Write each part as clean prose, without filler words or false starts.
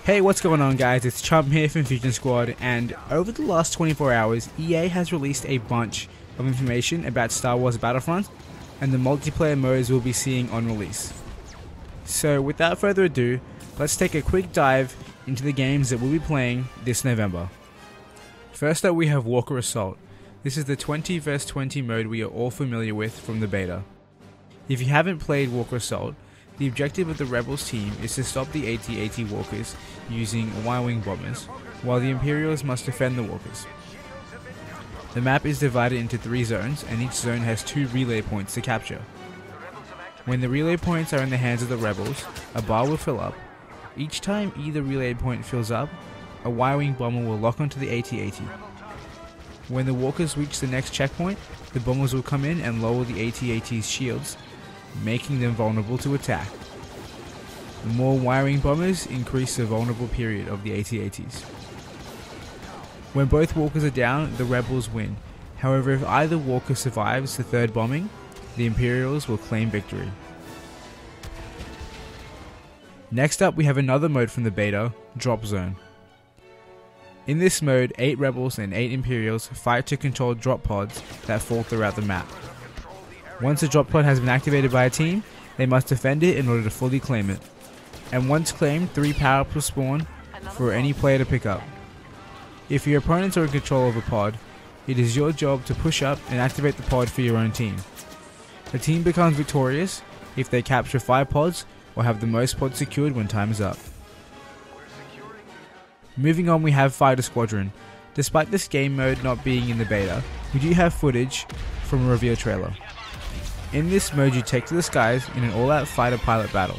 Hey, what's going on guys, it's Chum here from Fusion Squad, and over the last 24 hours, EA has released a bunch of information about Star Wars Battlefront and the multiplayer modes we'll be seeing on release. So without further ado, let's take a quick dive into the games that we'll be playing this November. First up we have Walker Assault. This is the 20 vs 20 mode we are all familiar with from the beta. If you haven't played Walker Assault, the objective of the Rebels team is to stop the AT-AT walkers using Y-wing bombers, while the Imperials must defend the walkers. The map is divided into 3 zones, and each zone has 2 relay points to capture. When the relay points are in the hands of the Rebels, a bar will fill up. Each time either relay point fills up, a Y-wing bomber will lock onto the AT-AT. When the walkers reach the next checkpoint, the bombers will come in and lower the AT-AT's shields, making them vulnerable to attack. The more Y-wing bombers increase the vulnerable period of the AT-ATs. When both walkers are down, the Rebels win. However, if either walker survives the third bombing, the Imperials will claim victory. Next up we have another mode from the beta, Dropzone. In this mode, 8 Rebels and 8 Imperials fight to control drop pods that fall throughout the map. Once a drop pod has been activated by a team, they must defend it in order to fully claim it. And once claimed, 3 power-ups will spawn for any player to pick up. If your opponents are in control of a pod, it is your job to push up and activate the pod for your own team. The team becomes victorious if they capture 5 pods or have the most pods secured when time is up. Moving on, we have Fighter Squadron. Despite this game mode not being in the beta, we do have footage from a reveal trailer. In this mode you take to the skies in an all-out fighter pilot battle.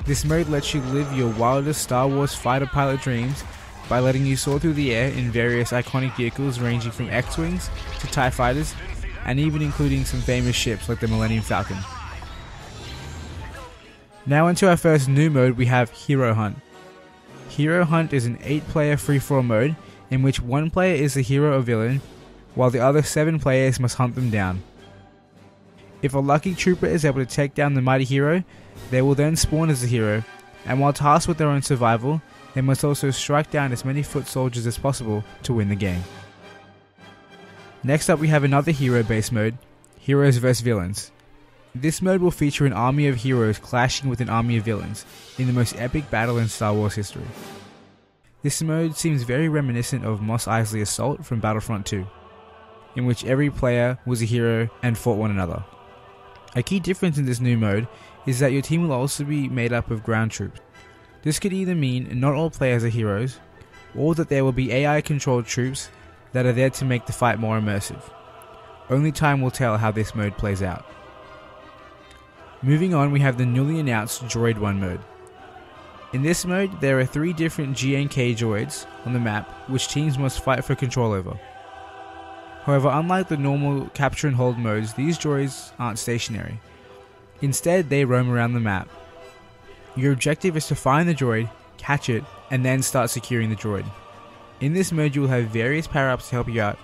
This mode lets you live your wildest Star Wars fighter pilot dreams by letting you soar through the air in various iconic vehicles ranging from X-Wings to TIE Fighters, and even including some famous ships like the Millennium Falcon. Now into our first new mode, we have Hero Hunt. Hero Hunt is an 8-player free-for-all mode in which one player is the hero or villain, while the other 7 players must hunt them down. If a lucky trooper is able to take down the mighty hero, they will then spawn as the hero, and while tasked with their own survival, they must also strike down as many foot soldiers as possible to win the game. Next up we have another hero-based mode, Heroes vs Villains. This mode will feature an army of heroes clashing with an army of villains in the most epic battle in Star Wars history. This mode seems very reminiscent of Mos Eisley Assault from Battlefront 2, in which every player was a hero and fought one another. A key difference in this new mode is that your team will also be made up of ground troops. This could either mean not all players are heroes, or that there will be AI controlled troops that are there to make the fight more immersive. Only time will tell how this mode plays out. Moving on, we have the newly announced Droid 1 mode. In this mode, there are 3 different GNK droids on the map which teams must fight for control over. However, unlike the normal capture and hold modes, these droids aren't stationary. Instead, they roam around the map. Your objective is to find the droid, catch it, and then start securing the droid. In this mode you will have various power-ups to help you out,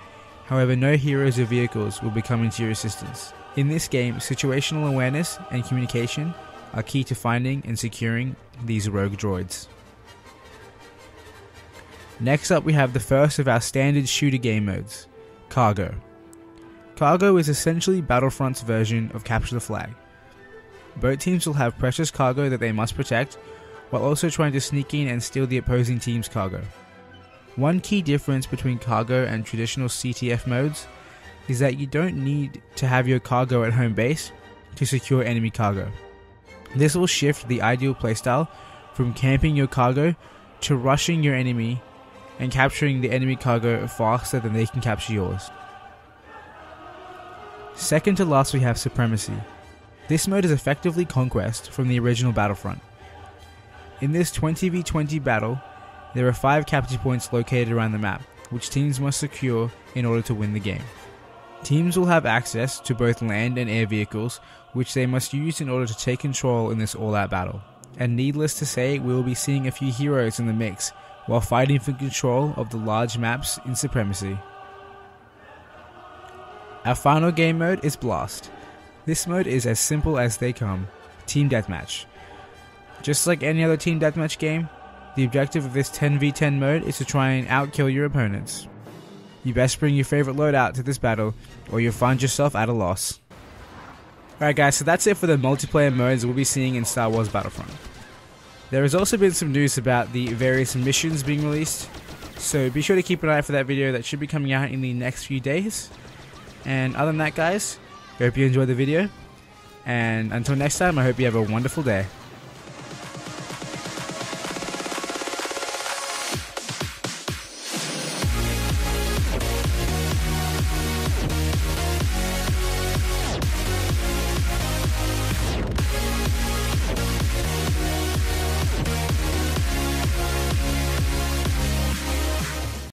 however no heroes or vehicles will be coming to your assistance. In this game, situational awareness and communication are key to finding and securing these rogue droids. Next up we have the first of our standard shooter game modes, Cargo. Cargo is essentially Battlefront's version of Capture the Flag. Both teams will have precious cargo that they must protect, while also trying to sneak in and steal the opposing team's cargo. One key difference between Cargo and traditional CTF modes is that you don't need to have your cargo at home base to secure enemy cargo. This will shift the ideal playstyle from camping your cargo to rushing your enemy and capturing the enemy cargo faster than they can capture yours. Second to last we have Supremacy. This mode is effectively Conquest from the original Battlefront. In this 20v20 battle, there are 5 capture points located around the map, which teams must secure in order to win the game. Teams will have access to both land and air vehicles, which they must use in order to take control in this all-out battle. And needless to say, we will be seeing a few heroes in the mix, while fighting for control of the large maps in Supremacy. Our final game mode is Blast. This mode is as simple as they come, Team Deathmatch. Just like any other Team Deathmatch game, The objective of this 10v10 mode is to try and outkill your opponents. You best bring your favorite loadout to this battle, or you'll find yourself at a loss. Alright guys, so that's it for the multiplayer modes we'll be seeing in Star Wars Battlefront. There has also been some news about the various missions being released, so be sure to keep an eye out for that video that should be coming out in the next few days. And other than that guys, I hope you enjoyed the video, and until next time I hope you have a wonderful day.